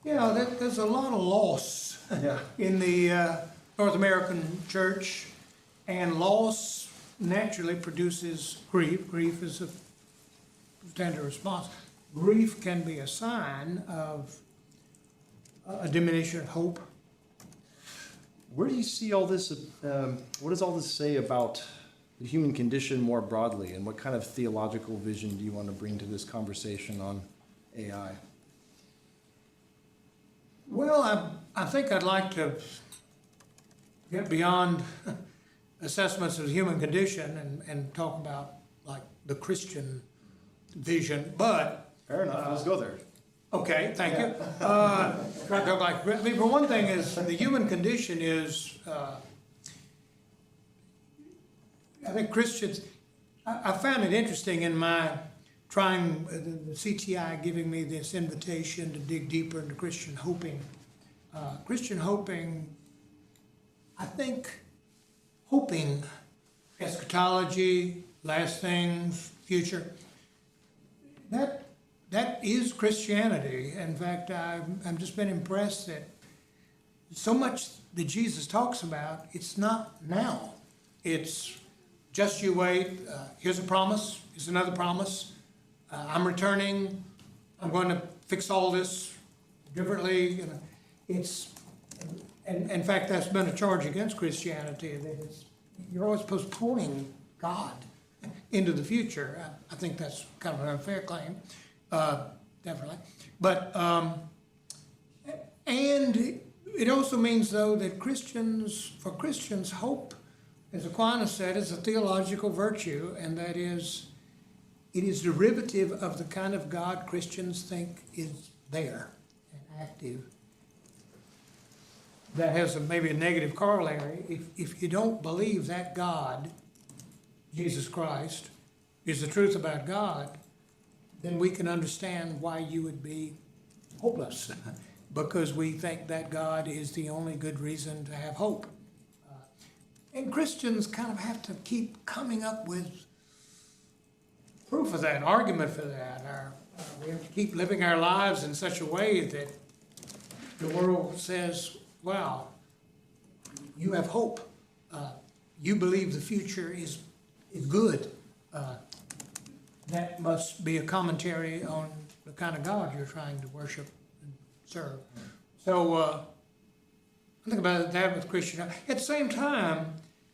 S6: Yeah, there's a lot of loss in the North American church, and loss naturally produces grief. Grief is a tender response. Grief can be a sign of a diminution of hope.
S2: Where do you see all this, what does all this say about the human condition more broadly, and what kind of theological vision do you want to bring to this conversation on AI?
S6: Well, I think I'd like to get beyond assessments of the human condition and talk about like the Christian vision, but...
S2: Fair enough, let's go there.
S6: Okay, thank you. Try to talk like, I mean, for one thing is the human condition is, I think Christians, I found it interesting in my trying, the CTI giving me this invitation to dig deeper into Christian hoping. Christian hoping, I think hoping, eschatology, last things, future, that is Christianity. In fact, I've just been impressed that so much that Jesus talks about, it's not now. It's just you wait, here's a promise, here's another promise, I'm returning, I'm going to fix all this differently. You know, And in fact, that's been a charge against Christianity, that you're always postponing God into the future. I think that's kind of an unfair claim, definitely. But, and it also means, though, that for Christians, hope, as Aquinas said, is a theological virtue, and that is, it is derivative of the kind of God Christians think is there and active. That has maybe a negative corollary. If you don't believe that God, Jesus Christ, is the truth about God, then we can understand why you would be hopeless, because we think that God is the only good reason to have hope. And Christians kind of have to keep coming up with proof of that, argument for that. We have to keep living our lives in such a way that the world says, wow, you have hope. You believe the future is good. That must be a commentary on the kind of God you're trying to worship and serve. So I think about that with Christian. At the same time,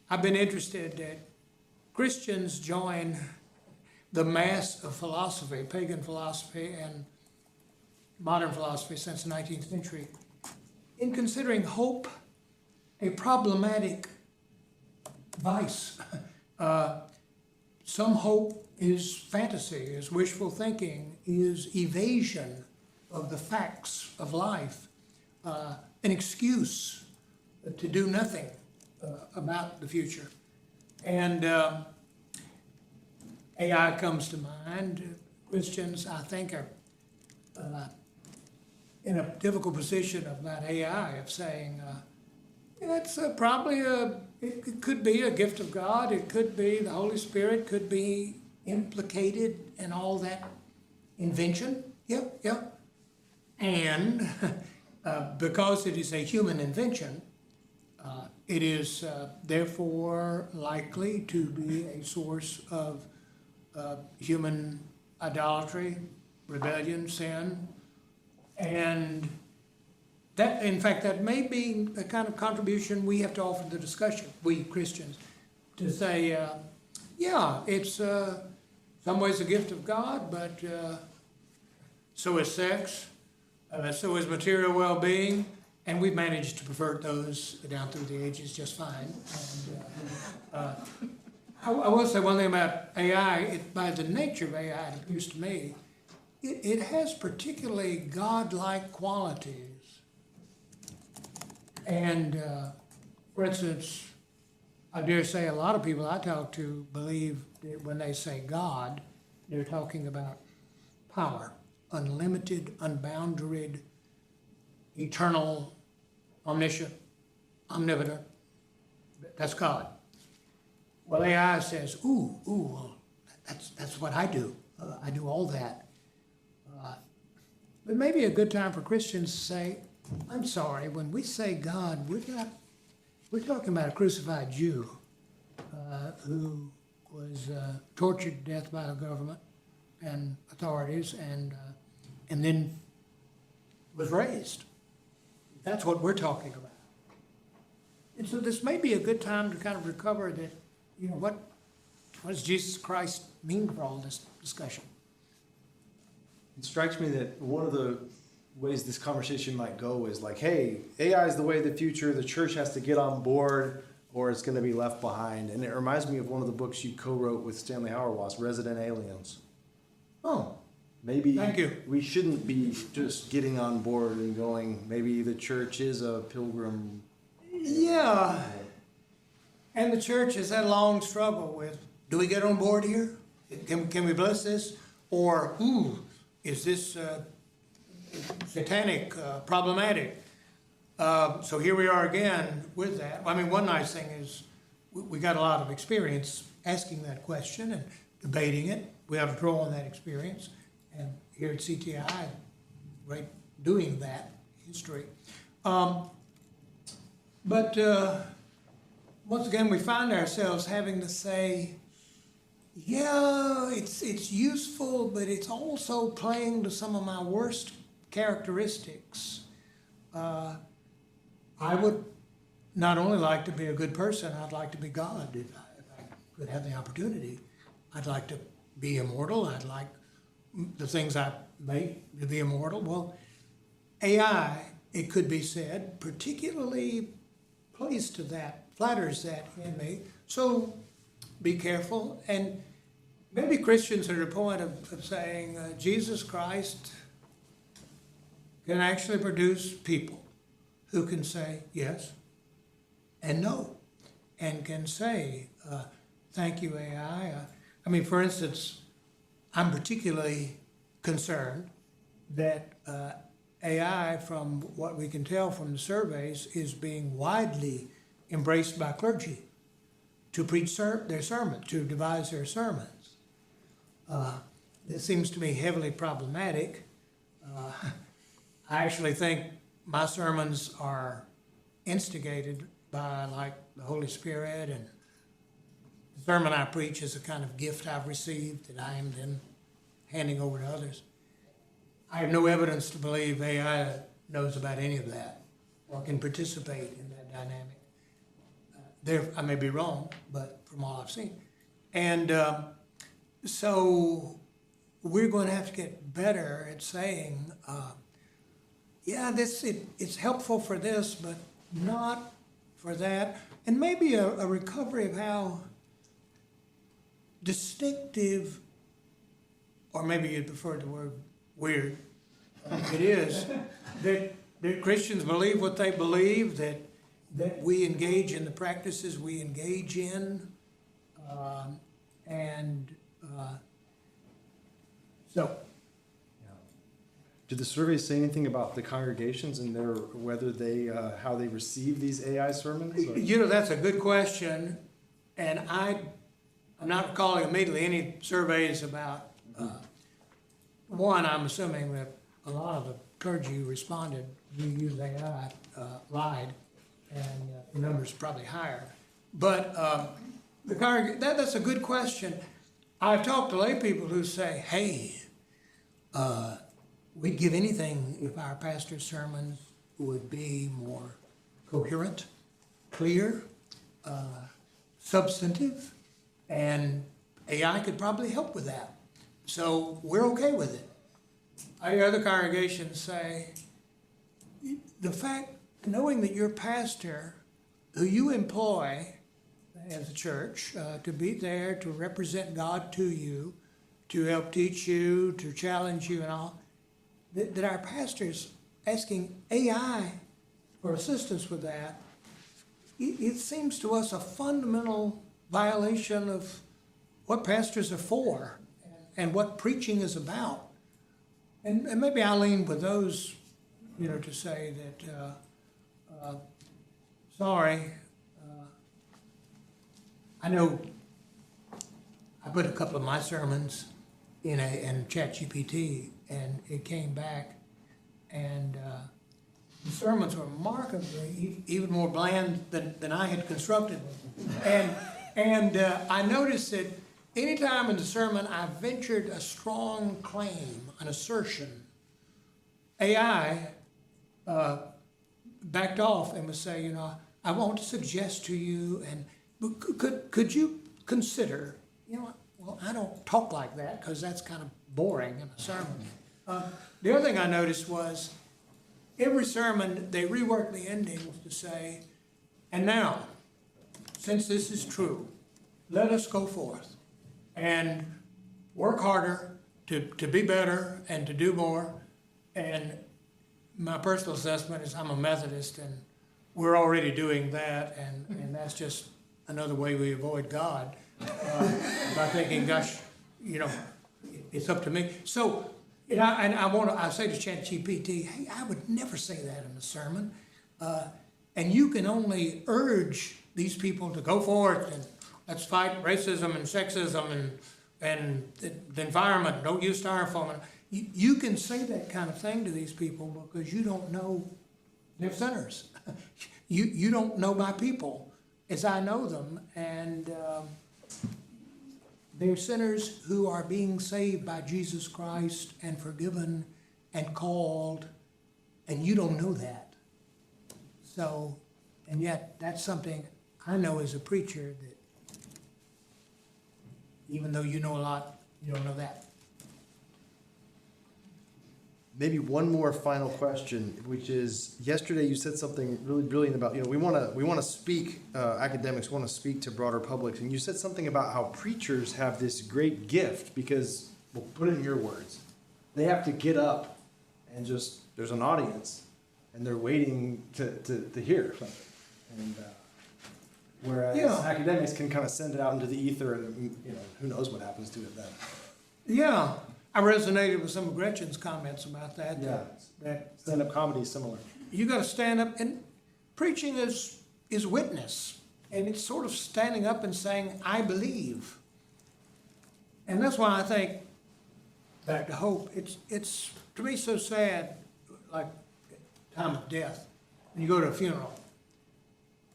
S6: I've been interested that Christians join the mass of philosophy, pagan philosophy and modern philosophy since the 19th century, in considering hope a problematic vice. Some hope is fantasy, is wishful thinking, is evasion of the facts of life, an excuse to do nothing about the future. And AI comes to mind. Christians, I think, are in a difficult position about AI, of saying, it's probably it could be a gift of God, it could be the Holy Spirit, could be implicated in all that invention. Yep. And because it is a human invention, it is therefore likely to be a source of human idolatry, rebellion, sin, and that, in fact, that may be the kind of contribution we have to offer to the discussion, we Christians, to say, yeah, it's some ways a gift of God, but so is sex, so is material well-being, and we've managed to pervert those down through the ages just fine. And, I will say one thing about AI. By the nature of AI, it appears to me, it has particularly God-like qualities. And, for instance, I dare say a lot of people I talk to believe that when they say God, they're talking about power, unlimited, unboundaried, eternal, omniscient, omnipotent. That's God. Well, AI says, well, that's what I do. I do all that. But maybe a good time for Christians to say, I'm sorry, when we say God, we're talking about a crucified Jew who was tortured to death by the government and authorities, and then was raised. That's what we're talking about. And so this may be a good time to kind of recover that, what does Jesus Christ mean for all this discussion?
S2: It strikes me that one of the ways this conversation might go is like, hey, AI is the way of the future, the church has to get on board or it's going to be left behind. And it reminds me of one of the books you co-wrote with Stanley Hauerwas, Resident Aliens. Oh, maybe
S6: Thank you.
S2: We shouldn't be just getting on board and going, maybe the church is a pilgrim.
S6: Yeah. And the church has had a long struggle with, do we get on board here? Can we bless this? Or, is this satanic, problematic? So here we are again with that. I mean, one nice thing is we got a lot of experience asking that question and debating it. We have to draw on that experience. And here at CTI, right, doing that history. But once again, we find ourselves having to say, yeah, it's useful, but it's also playing to some of my worst characteristics. I would not only like to be a good person, I'd like to be God if I could have the opportunity. I'd like to be immortal. I'd like the things I make to be immortal. Well, AI, it could be said, particularly plays to that, flatters that in me. So be careful. And maybe Christians are at a point of saying Jesus Christ can actually produce people who can say yes and no, and can say, thank you, AI. I mean, for instance, I'm particularly concerned that AI, from what we can tell from the surveys, is being widely embraced by clergy to preach their sermons, to devise their sermons. This seems to me heavily problematic. I actually think my sermons are instigated by, like, the Holy Spirit, and the sermon I preach is a kind of gift I've received that I am then handing over to others. I have no evidence to believe AI knows about any of that or can participate in that dynamic. I may be wrong, but from all I've seen. And so we're going to have to get better at saying, it's helpful for this, but not for that. And maybe a recovery of how distinctive, or maybe you'd prefer the word weird, it is, that Christians believe what they believe, that we engage in the practices we engage in, so.
S2: Did the survey say anything about the congregations and whether they how they receive these AI sermons? Or?
S6: You know, that's a good question, and I'm not recalling immediately any surveys about. One, I'm assuming that a lot of the clergy who responded, who used AI, lied, and the number's probably higher. But that's a good question. I've talked to lay people who say, "Hey, we'd give anything if our pastor's sermons would be more coherent, clear, substantive, and AI could probably help with that. So we're okay with it." I hear other congregations say, the fact, knowing that your pastor, who you employ as a church, to be there to represent God to you, to help teach you, to challenge you and all, that our pastor's asking AI for assistance with that, it seems to us a fundamental violation of what pastors are for and what preaching is about. And maybe I'll lean with those, to say that, sorry, I know I put a couple of my sermons in ChatGPT, and it came back, and the sermons were remarkably even more bland than I had constructed them. And I noticed that anytime in the sermon I ventured a strong claim, an assertion, AI backed off and would say, I want to suggest to you, and could you consider, well, I don't talk like that because that's kind of boring in a sermon. The other thing I noticed was every sermon they reworked the endings to say, and now, since this is true, let us go forth and work harder to be better and to do more. And my personal assessment is I'm a Methodist, and we're already doing that, and that's just another way we avoid God by thinking, gosh, it's up to me. So, I say to ChatGPT, hey, I would never say that in a sermon, and you can only urge these people to go forth and let's fight racism and sexism and the environment. Don't use styrofoam. You can say that kind of thing to these people because you don't know they're sinners. You don't know my people as I know them, and they're sinners who are being saved by Jesus Christ and forgiven and called, and you don't know that. So, and yet, that's something I know as a preacher that even though you know a lot, you don't know that.
S2: Maybe one more final question, which is, yesterday you said something really brilliant about, we want to speak, academics want to speak to broader publics, and you said something about how preachers have this great gift because, well, put it in your words, they have to get up and just, there's an audience, and they're waiting to hear something. And whereas academics can kind of send it out into the ether, and who knows what happens to it then.
S6: Yeah, I resonated with some of Gretchen's comments about that.
S2: Yeah,
S6: That
S2: stand-up comedy is similar.
S6: you got to stand up, and preaching is witness, and it's sort of standing up and saying, "I believe," and that's why I think back to hope. It's to me so sad, like time of death. You go to a funeral,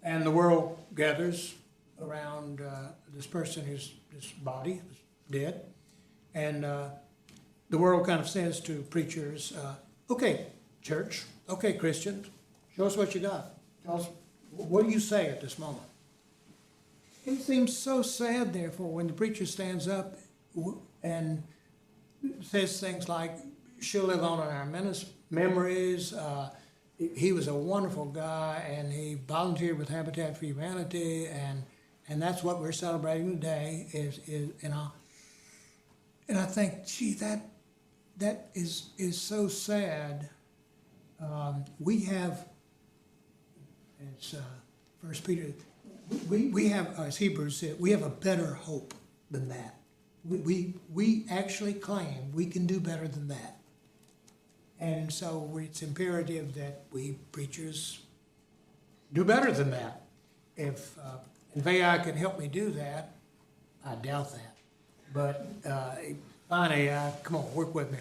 S6: and the world gathers around this person whose body is dead, and the world kind of says to preachers, "Okay, church, okay, Christians, show us what you got. Tell us, what do you say at this moment?" It seems so sad, therefore, when the preacher stands up and says things like, "She'll live on in our memories. He was a wonderful guy, and he volunteered with Habitat for Humanity, and that's what we're celebrating today." And I think, gee, that is so sad. We have, as First Peter, we have, as Hebrews said, we have a better hope than that. We actually claim we can do better than that. And so it's imperative that we preachers do better than that. If AI can help me do that, I doubt that. But fine AI, come on, work with me.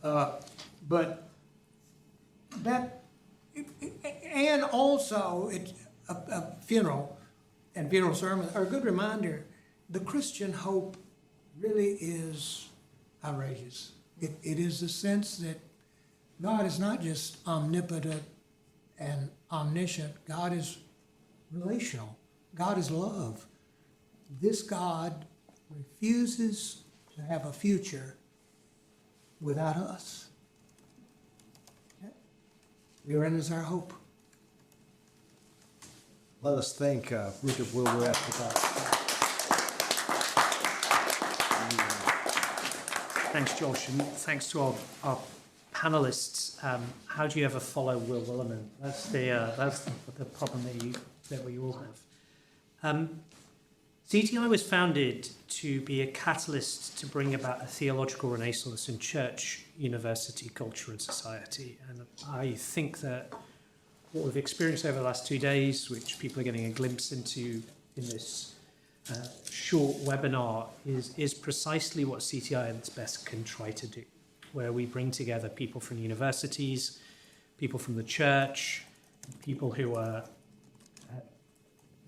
S6: But that, and also it's a funeral and funeral sermons are a good reminder. The Christian hope really is outrageous. It is the sense that God is not just omnipotent and omniscient. God is relational. God is love. This God refuses to have a future without us. We're in as our hope.
S2: Let us thank Richard Wilbur for that.
S3: Thanks, Josh, and thanks to our panelists. How do you ever follow Will Willerman? That's the problem that we all have. CTI was founded to be a catalyst to bring about a theological renaissance in church, university, culture, and society. And I think that what we've experienced over the last 2 days, which people are getting a glimpse into in this short webinar, is precisely what CTI at its best can try to do, where we bring together people from universities, people from the church, people who are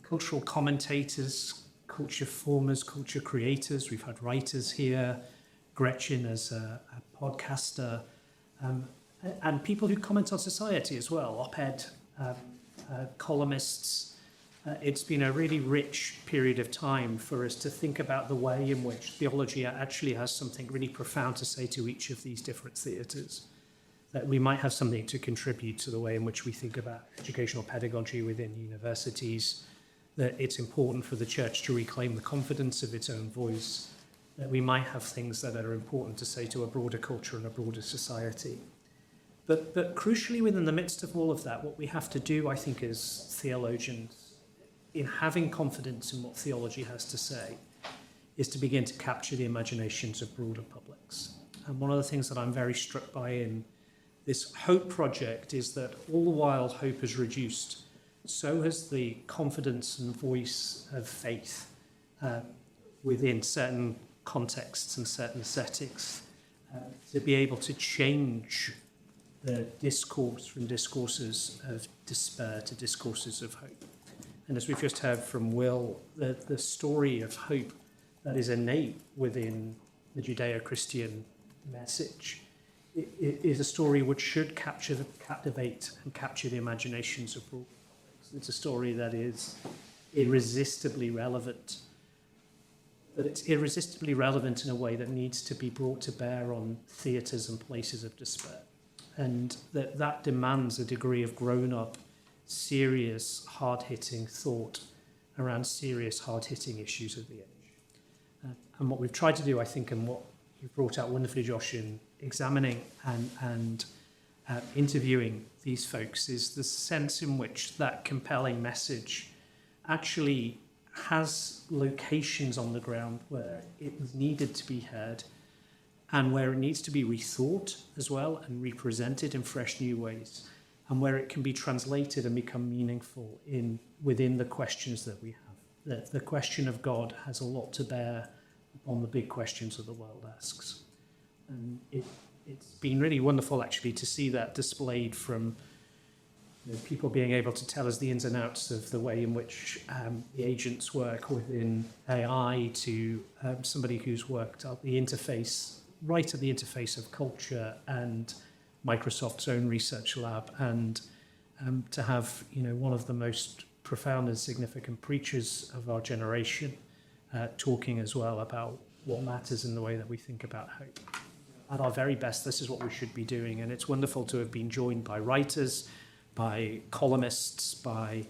S3: cultural commentators, culture formers, culture creators. We've had writers here, Gretchen as a podcaster, and people who comment on society as well, op-ed columnists. It's been a really rich period of time for us to think about the way in which theology actually has something really profound to say to each of these different theatres, that we might have something to contribute to the way in which we think about educational pedagogy within universities, that it's important for the church to reclaim the confidence of its own voice, that we might have things that are important to say to a broader culture and a broader society. But crucially, within the midst of all of that, what we have to do, I think, as theologians, in having confidence in what theology has to say, is to begin to capture the imaginations of broader publics. And one of the things that I'm very struck by in this Hope project is that all the while hope has reduced, so has the confidence and voice of faith within certain contexts and certain settings, to be able to change the discourse from discourses of despair to discourses of hope. And as we've just heard from Will, the story of hope that is innate within the Judeo-Christian message is a story which should captivate and capture the imaginations of It's a story that is irresistibly relevant. But it's irresistibly relevant in a way that needs to be brought to bear on theatres and places of despair. And that demands a degree of grown-up, serious, hard-hitting thought around serious, hard-hitting issues of the age. And what we've tried to do, I think, and what you've brought out wonderfully, Josh, in examining and interviewing these folks, is the sense in which that compelling message actually has locations on the ground where it was needed to be heard and where it needs to be rethought as well and represented in fresh new ways, and where it can be translated and become meaningful within the questions that we have. The question of God has a lot to bear on the big questions that the world asks. And it's been really wonderful actually to see that displayed from people being able to tell us the ins and outs of the way in which the agents work within AI, to somebody who's worked at the interface, right at the interface of culture and Microsoft's own research lab, and to have one of the most profound and significant preachers of our generation talking as well about what matters in the way that we think about hope. At our very best, this is what we should be doing, and it's wonderful to have been joined by writers, by columnists, by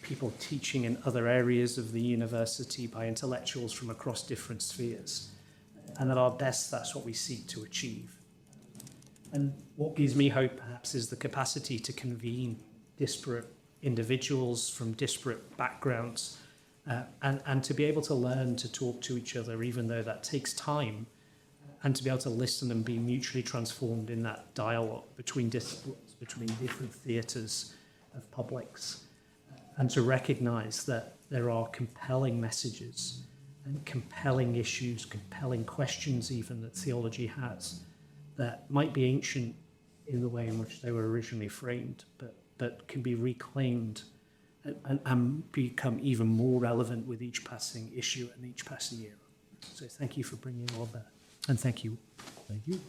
S3: people teaching in other areas of the university, by intellectuals from across different spheres. And at our best, that's what we seek to achieve. And what gives me hope, perhaps, is the capacity to convene disparate individuals from disparate backgrounds and to be able to learn to talk to each other, even though that takes time, and to be able to listen and be mutually transformed in that dialogue between disciplines, between different theatres of publics, and to recognise that there are compelling messages and compelling issues, compelling questions even that theology has that might be ancient in the way in which they were originally framed, but can be reclaimed and become even more relevant with each passing issue and each passing year. So thank you for bringing all that. And thank you.
S7: Thank you.